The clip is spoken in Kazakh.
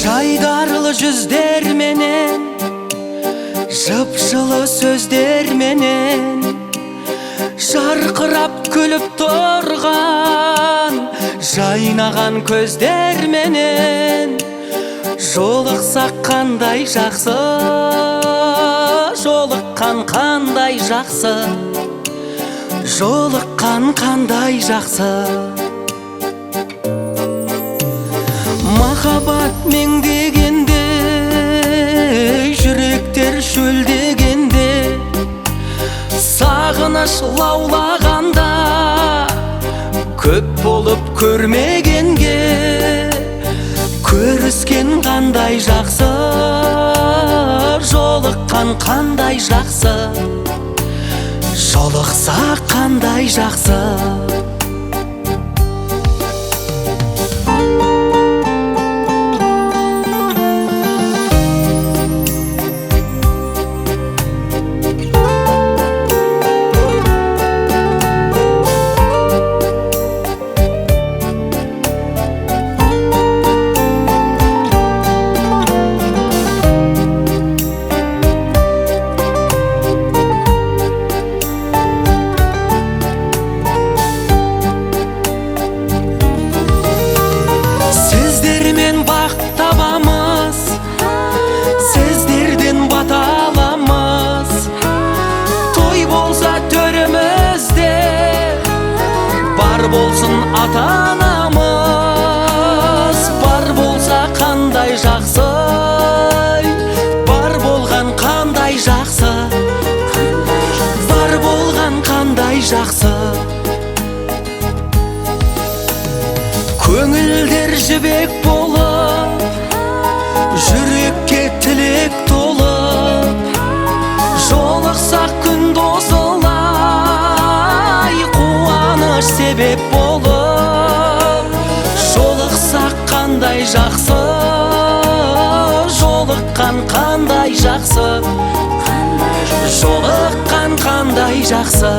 Жайдарлы жүздерменен, жып-жылы сөздерменен, жарқырап күліп тұрған жайнаған көздерменен, жолықсақ қандай жақсы, жолыққан қандай жақсы, жолыққан қандай жақсы. Махаббат меңдегенде, жүректер шөлдегенде, сағыныш лаулағанда, көп болып көрмегенге, көріскен қандай жақсы, жолыққан қандай жақсы, жолықсақ қандай жақсы. Болсын ата-анамыз, бар болса қандай жақсы, бар болған қандай жақсы, бар болған қандай жақсы. Көңілдер жібек болып, жүрекке тілек толып, жолықсақ күн досылай, қуаныш себеп болып, жолықсақ қандай жақсы, жолыққан қандай жақсы, жолыққан қандай жақсы.